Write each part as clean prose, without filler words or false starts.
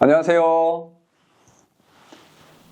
안녕하세요.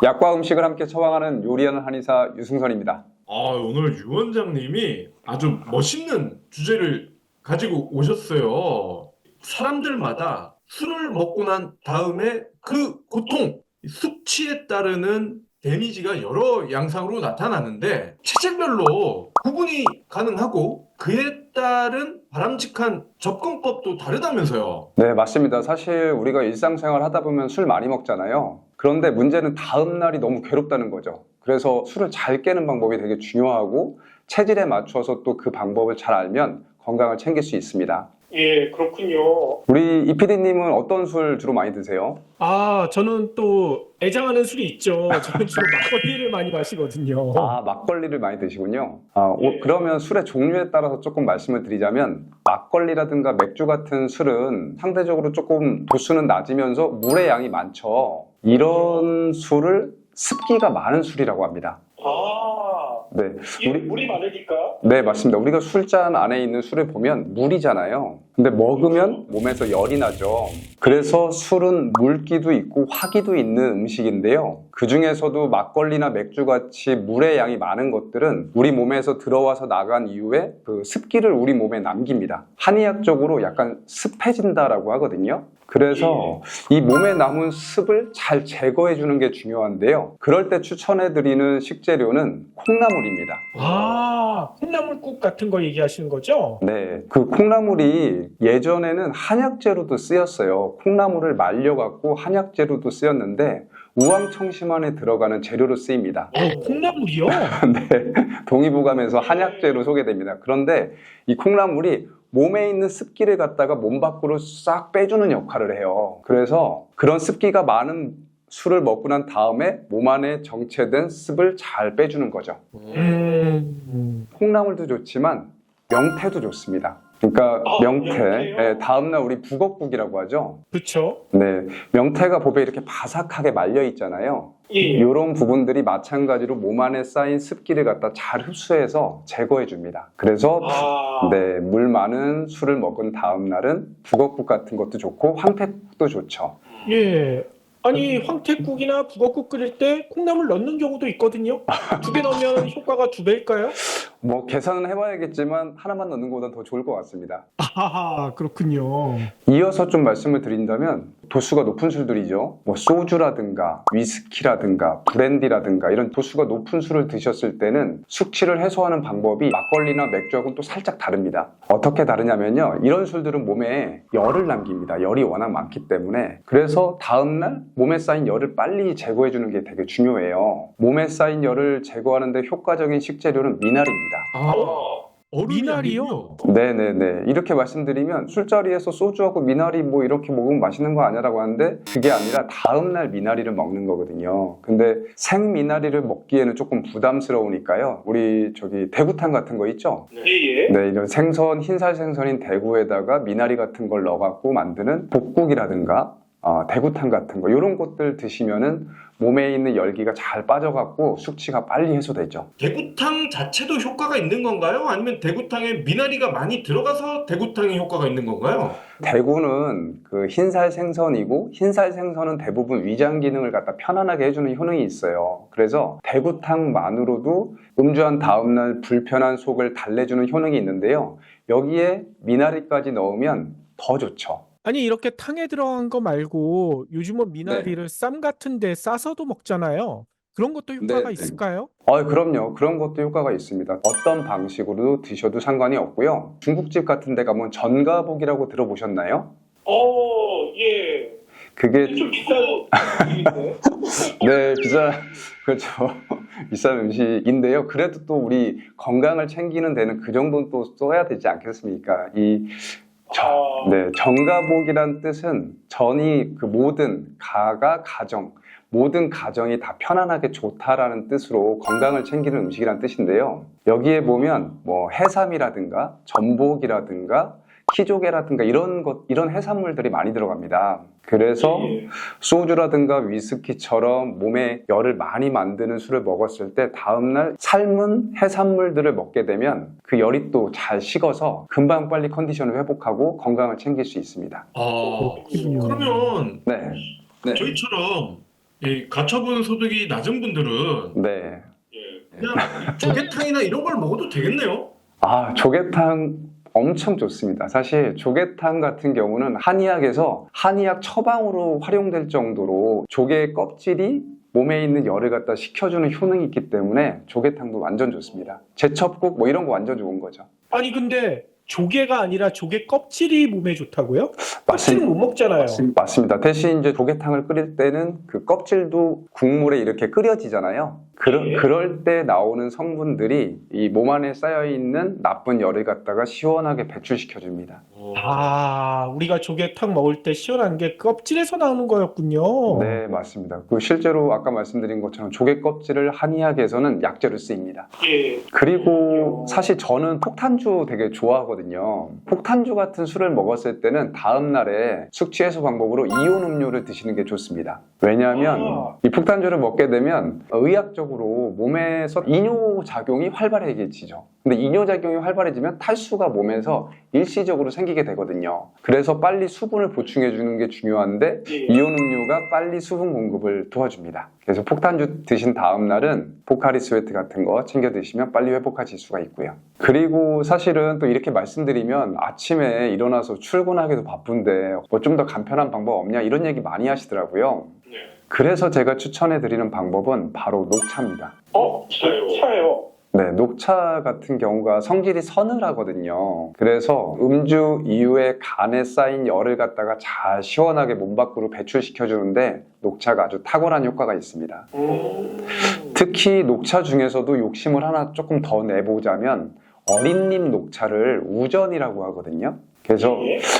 약과 음식을 함께 처방하는 요리하는 한의사 유승선입니다. 오늘 유 원장님이 아주 멋있는 주제를 가지고 오셨어요. 사람들마다 술을 먹고 난 다음에 그 고통, 숙취에 따르는 데미지가 여러 양상으로 나타나는데 체질별로 구분이 가능하고 그에 따른 바람직한 접근법도 다르다면서요. 네, 맞습니다. 사실 우리가 일상생활 하다 보면 술 많이 먹잖아요. 그런데 문제는 다음 날이 너무 괴롭다는 거죠. 그래서 술을 잘 깨는 방법이 되게 중요하고 체질에 맞춰서 또 그 방법을 잘 알면 건강을 챙길 수 있습니다. 예, 그렇군요. 우리 이 PD님은 어떤 술 주로 많이 드세요? 저는 또 애장하는 술이 있죠. 저는 주로 막걸리를 많이 마시거든요. 아, 막걸리를 많이 드시군요. 네. 그러면 술의 종류에 따라서 조금 말씀을 드리자면 막걸리라든가 맥주 같은 술은 상대적으로 조금 도수는 낮으면서 물의 양이 많죠. 이런 술을 습기가 많은 술이라고 합니다. 네, 물이 많으니까. 네, 맞습니다. 우리가 술잔 안에 있는 술을 보면 물이잖아요. 근데 먹으면 몸에서 열이 나죠. 그래서 술은 물기도 있고 화기도 있는 음식인데요. 그 중에서도 막걸리나 맥주같이 물의 양이 많은 것들은 우리 몸에서 들어와서 나간 이후에 그 습기를 우리 몸에 남깁니다. 한의학적으로 약간 습해진다라고 하거든요. 그래서 이 몸에 남은 습을 잘 제거해 주는 게 중요한데요. 그럴 때 추천해 드리는 식재료는 콩나물입니다. 콩나물국 같은 거 얘기하시는 거죠? 네, 그 콩나물이 예전에는 한약재로도 쓰였어요. 콩나물을 말려갖고 한약재로도 쓰였는데 우황청심환에 들어가는 재료로 쓰입니다. 콩나물이요? 네, 동의보감에서 한약재로 소개됩니다. 그런데 이 콩나물이 몸에 있는 습기를 갖다가 몸 밖으로 싹 빼주는 역할을 해요. 그래서 그런 습기가 많은 술을 먹고 난 다음에 몸 안에 정체된 습을 잘 빼주는 거죠. 콩나물도 좋지만 명태도 좋습니다. 그러니까 명태, 명태요? 네, 다음날 우리 북엇국이라고 하죠. 그렇죠. 네, 명태가 보배 이렇게 바삭하게 말려 있잖아요. 예. 이런 부분들이 마찬가지로 몸 안에 쌓인 습기를 갖다 잘 흡수해서 제거해 줍니다. 그래서 네, 물 많은 술을 먹은 다음 날은 북엇국 같은 것도 좋고 황태국도 좋죠. 예. 아니, 황태국이나 북엇국 끓일 때 콩나물 넣는 경우도 있거든요. 2개 넣으면 효과가 2배일까요? 뭐 계산은 해봐야겠지만 하나만 넣는 것보다 더 좋을 것 같습니다. 그렇군요. 이어서 좀 말씀을 드린다면 도수가 높은 술들이죠. 뭐 소주라든가 위스키라든가 브랜디라든가 이런 도수가 높은 술을 드셨을 때는 숙취를 해소하는 방법이 막걸리나 맥주하고는 또 살짝 다릅니다. 어떻게 다르냐면요. 이런 술들은 몸에 열을 남깁니다. 열이 워낙 많기 때문에. 그래서 다음날 몸에 쌓인 열을 빨리 제거해 주는 게 되게 중요해요. 몸에 쌓인 열을 제거하는 데 효과적인 식재료는 미나리입니다. 미나리요? 네네네. 이렇게 말씀드리면 술자리에서 소주하고 미나리 뭐 이렇게 먹으면 맛있는 거 아니야라고 하는데 그게 아니라 다음날 미나리를 먹는 거거든요. 근데 생 미나리를 먹기에는 조금 부담스러우니까요. 우리 저기 대구탕 같은 거 있죠? 예. 네, 이런 생선, 흰살 생선인 대구에다가 미나리 같은 걸 넣어갖고 만드는 볶국이라든가 대구탕 같은 거 이런 것들 드시면은 몸에 있는 열기가 잘 빠져갖고 숙취가 빨리 해소되죠. 대구탕 자체도 효과가 있는 건가요? 아니면 대구탕에 미나리가 많이 들어가서 대구탕에 효과가 있는 건가요? 대구는 그 흰살 생선이고 흰살 생선은 대부분 위장 기능을 갖다 편안하게 해주는 효능이 있어요. 그래서 대구탕만으로도 음주한 다음날 불편한 속을 달래주는 효능이 있는데요. 여기에 미나리까지 넣으면 더 좋죠. 아니 이렇게 탕에 들어간 거 말고 요즘은 미나리를 쌈 같은 데 싸서도 먹잖아요. 그런 것도 효과가 네. 있을까요? 그럼요. 그런 것도 효과가 있습니다. 어떤 방식으로 드셔도 상관이 없고요. 중국집 같은 데 가면 전가복이라고 들어보셨나요? 예. 그게 좀 비싼 음식인데. 네, 그렇죠. 비싼 음식인데요. 그래도 또 우리 건강을 챙기는 데는 그 정도는 또 써야 되지 않겠습니까? 네, 정가복이란 뜻은 전이 그 모든 가가 가정, 모든 가정이 다 편안하게 좋다라는 뜻으로 건강을 챙기는 음식이란 뜻인데요. 여기에 보면 뭐 해삼이라든가 전복이라든가 키조개라든가 이런 해산물들이 많이 들어갑니다. 그래서 소주라든가 위스키처럼 몸에 열을 많이 만드는 술을 먹었을 때 다음날 삶은 해산물들을 먹게 되면 그 열이 또 잘 식어서 금방 빨리 컨디션을 회복하고 건강을 챙길 수 있습니다. 그러면 네. 네. 저희처럼 이 가처분 소득이 낮은 분들은 네. 그냥 조개탕이나 이런 걸 먹어도 되겠네요. 아, 조개탕 엄청 좋습니다. 사실 조개탕 같은 경우는 한의학에서 한의학 처방으로 활용될 정도로 조개의 껍질이 몸에 있는 열을 갖다 식혀주는 효능이 있기 때문에 조개탕도 완전 좋습니다. 제첩국 뭐 이런 거 완전 좋은 거죠. 아니 근데 조개가 아니라 조개 껍질이 몸에 좋다고요? 껍질은 못 먹잖아요. 맞습니다. 대신 이제 조개탕을 끓일 때는 그 껍질도 국물에 이렇게 끓여지잖아요. 그럴 때 나오는 성분들이 이 몸 안에 쌓여있는 나쁜 열을 갖다가 시원하게 배출시켜 줍니다. 아, 우리가 조개탕 먹을 때 시원한 게 껍질에서 나오는 거였군요. 네, 맞습니다. 그 실제로 아까 말씀드린 것처럼 조개 껍질을 한의학에서는 약재로 쓰입니다. 예. 그리고 사실 저는 폭탄주 되게 좋아하거든요. 폭탄주 같은 술을 먹었을 때는 다음 날에 숙취 해소 방법으로 이온 음료를 드시는 게 좋습니다. 왜냐하면 이 폭탄주를 먹게 되면 의학적으로 몸에서 이뇨 작용이 활발해지죠. 근데 이뇨 작용이 활발해지면 탈수가 몸에서 일시적으로 생기게 되거든요. 그래서 빨리 수분을 보충해 주는 게 중요한데 이온 음료가 빨리 수분 공급을 도와줍니다. 그래서 폭탄주 드신 다음 날은 포카리 스웨트 같은 거 챙겨 드시면 빨리 회복하실 수가 있고요. 그리고 사실은 또 이렇게 말씀드리면 아침에 일어나서 출근하기도 바쁜데 뭐 좀 더 간편한 방법 없냐 이런 얘기 많이 하시더라고요. 그래서 제가 추천해 드리는 방법은 바로 녹차입니다. 차요. 네, 녹차 같은 경우가 성질이 서늘하거든요. 그래서 음주 이후에 간에 쌓인 열을 갖다가 잘 시원하게 몸 밖으로 배출시켜 주는데 녹차가 아주 탁월한 효과가 있습니다. 특히 녹차 중에서도 욕심을 하나 조금 더 내보자면 어린잎 녹차를 우전이라고 하거든요. 그래서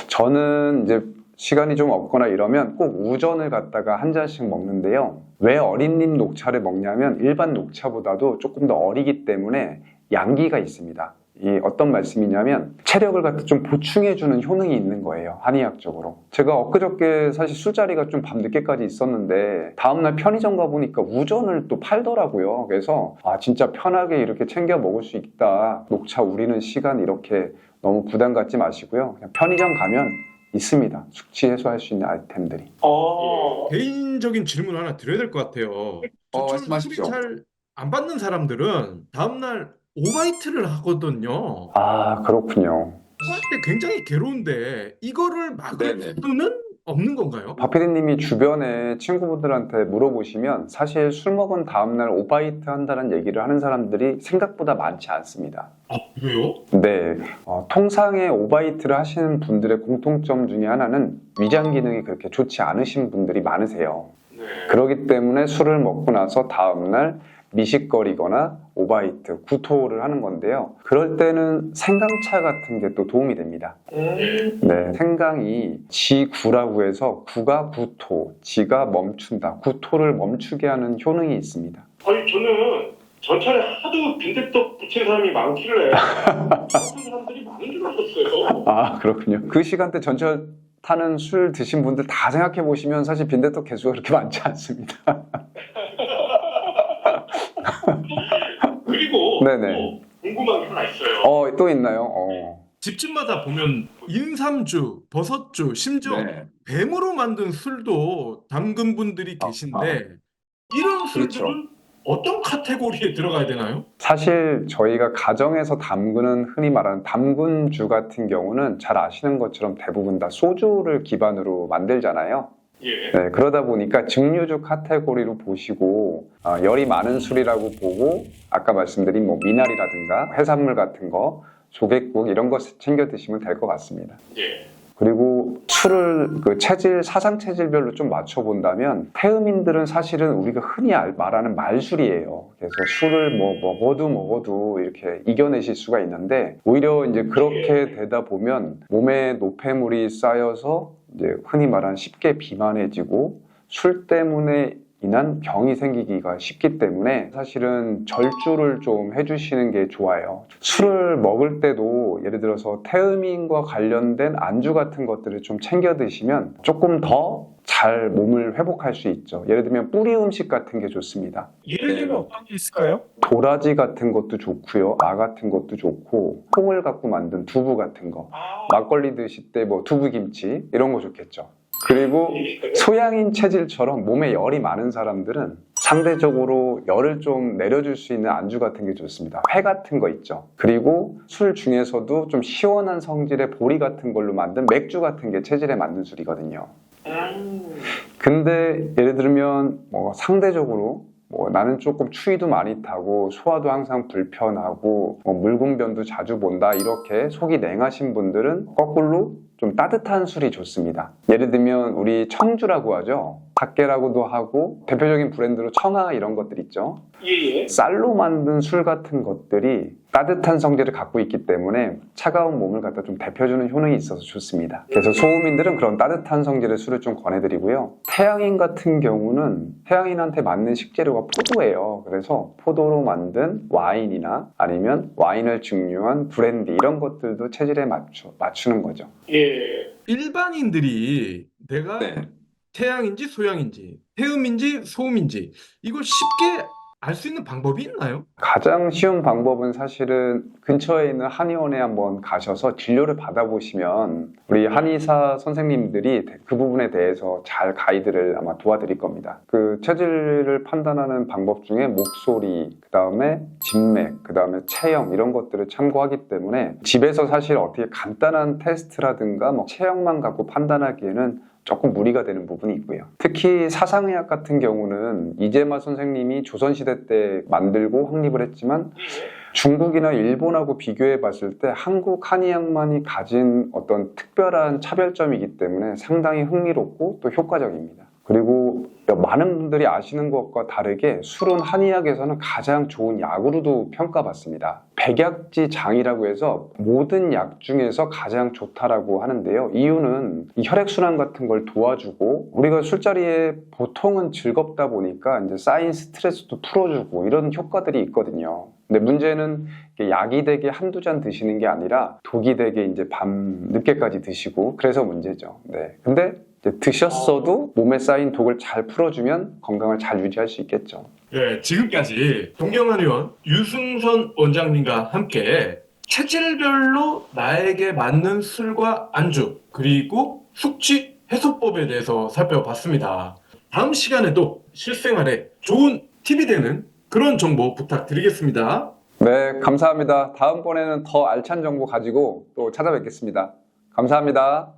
저는 이제 시간이 좀 없거나 이러면 꼭 우전을 갖다가 한 잔씩 먹는데요. 왜 어린잎 녹차를 먹냐면 일반 녹차보다도 조금 더 어리기 때문에 양기가 있습니다. 이 어떤 말씀이냐면 체력을 갖다 좀 보충해주는 효능이 있는 거예요. 한의학적으로. 제가 엊그저께 사실 술자리가 좀 밤늦게까지 있었는데 다음날 편의점 가보니까 우전을 또 팔더라고요. 그래서 아 진짜 편하게 이렇게 챙겨 먹을 수 있다. 녹차 우리는 시간 이렇게 너무 부담 갖지 마시고요. 그냥 편의점 가면 있습니다. 숙취 해소할 수 있는 아이템들이. 개인적인 질문 하나 드려야 될 것 같아요. 저처럼 말씀하십시오. 술이 잘 안 받는 사람들은 다음날 오바이트를 하거든요. 아, 그렇군요. 할 때 굉장히 괴로운데 이거를 막을 수는 없는 건가요? 박PD님이 주변에 친구분들한테 물어보시면 사실 술 먹은 다음날 오바이트 한다는 얘기를 하는 사람들이 생각보다 많지 않습니다. 아, 그래요? 네, 통상의 오바이트를 하시는 분들의 공통점 중에 하나는 위장 기능이 그렇게 좋지 않으신 분들이 많으세요. 그렇기 때문에 술을 먹고 나서 다음날 미식거리거나 오바이트, 구토를 하는 건데요. 그럴 때는 생강차 같은 게 또 도움이 됩니다. 네, 생강이 지구라고 해서 구가 구토, 지가 멈춘다, 구토를 멈추게 하는 효능이 있습니다. 아니 저는 전철에 하도 빈대떡 붙인 사람이 많길래 그런 사람들이 많은 줄 알았어요. 아, 그렇군요. 그 시간대 전철 타는 술 드신 분들 다 생각해 보시면 사실 빈대떡 개수가 그렇게 많지 않습니다. 그리고 네네. 또 궁금한 게 하나 있어요. 또 있나요? 집집마다 보면 인삼주, 버섯주, 심지어 뱀으로 만든 술도 담근 분들이 계신데 이런 술들은 어떤 카테고리에 들어가야 되나요? 사실 저희가 가정에서 담그는 흔히 말하는 담근주 같은 경우는 잘 아시는 것처럼 대부분 다 소주를 기반으로 만들잖아요. 네, 그러다 보니까 증류주 카테고리로 보시고 열이 많은 술이라고 보고 아까 말씀드린 뭐 미나리라든가 해산물 같은 거, 조개국 이런 거 챙겨 드시면 될 것 같습니다. 그리고 술을 그 체질, 사상 체질별로 좀 맞춰본다면 태음인들은 사실은 우리가 흔히 말하는 말술이에요. 그래서 술을 뭐 먹어도 이렇게 이겨내실 수가 있는데 오히려 이제 그렇게 되다 보면 몸에 노폐물이 쌓여서 이제 흔히 말하는 쉽게 비만해지고 술 때문에 인한 병이 생기기가 쉽기 때문에 사실은 절주를 좀 해주시는 게 좋아요. 술을 먹을 때도 예를 들어서 태음인과 관련된 안주 같은 것들을 좀 챙겨 드시면 조금 더 잘 몸을 회복할 수 있죠. 예를 들면 뿌리 음식 같은 게 좋습니다. 예를 들면 어떤 게 있을까요? 도라지 같은 것도 좋고요. 마 같은 것도 좋고 콩을 갖고 만든 두부 같은 거 막걸리 드실 때 뭐 두부김치 이런 거 좋겠죠. 그리고 소양인 체질처럼 몸에 열이 많은 사람들은 상대적으로 열을 좀 내려줄 수 있는 안주 같은 게 좋습니다. 회 같은 거 있죠. 그리고 술 중에서도 좀 시원한 성질의 보리 같은 걸로 만든 맥주 같은 게 체질에 맞는 술이거든요. 근데 예를 들면 뭐 상대적으로 뭐 나는 조금 추위도 많이 타고 소화도 항상 불편하고 뭐 물군변도 자주 본다 이렇게 속이 냉하신 분들은 거꾸로 좀 따뜻한 술이 좋습니다. 예를 들면 우리 청주라고 하죠. 닭게라고도 하고 대표적인 브랜드로 청아 이런 것들 있죠. 예예. 쌀로 만든 술 같은 것들이 따뜻한 성질을 갖고 있기 때문에 차가운 몸을 갖다 좀 데펴주는 효능이 있어서 좋습니다. 그래서 소음인들은 그런 따뜻한 성질의 술을 좀 권해드리고요. 태양인 같은 경우는 태양인한테 맞는 식재료가 포도예요. 그래서 포도로 만든 와인이나 아니면 와인을 증류한 브랜디 이런 것들도 체질에 맞추는 거죠. 예. 일반인들이 내가 네. 태양인지 소양인지 해음인지 소음인지 이걸 쉽게 알 수 있는 방법이 있나요? 가장 쉬운 방법은 사실은 근처에 있는 한의원에 한번 가셔서 진료를 받아보시면 우리 한의사 선생님들이 그 부분에 대해서 잘 가이드를 아마 도와드릴 겁니다. 그 체질을 판단하는 방법 중에 목소리, 그 다음에 진맥, 그 다음에 체형 이런 것들을 참고하기 때문에 집에서 사실 어떻게 간단한 테스트라든가 뭐 체형만 갖고 판단하기에는 조금 무리가 되는 부분이 있고요. 특히 사상의학 같은 경우는 이재마 선생님이 조선시대 때 만들고 확립을 했지만 중국이나 일본하고 비교해 봤을 때 한국 한의학만이 가진 어떤 특별한 차별점이기 때문에 상당히 흥미롭고 또 효과적입니다. 그리고 많은 분들이 아시는 것과 다르게 술은 한의학에서는 가장 좋은 약으로도 평가받습니다. 백약지장이라고 해서 모든 약 중에서 가장 좋다라고 하는데요. 이유는 이 혈액순환 같은 걸 도와주고 우리가 술자리에 보통은 즐겁다 보니까 이제 쌓인 스트레스도 풀어주고 이런 효과들이 있거든요. 근데 문제는 약이 되게 한두 잔 드시는 게 아니라 독이 되게 이제 밤 늦게까지 드시고 그래서 문제죠. 네. 근데 드셨어도 몸에 쌓인 독을 잘 풀어주면 건강을 잘 유지할 수 있겠죠. 네, 지금까지 동경한 의원 유승선 원장님과 함께 체질별로 나에게 맞는 술과 안주 그리고 숙취 해소법에 대해서 살펴봤습니다. 다음 시간에도 실생활에 좋은 팁이 되는 그런 정보 부탁드리겠습니다. 네, 감사합니다. 다음번에는 더 알찬 정보 가지고 또 찾아뵙겠습니다. 감사합니다.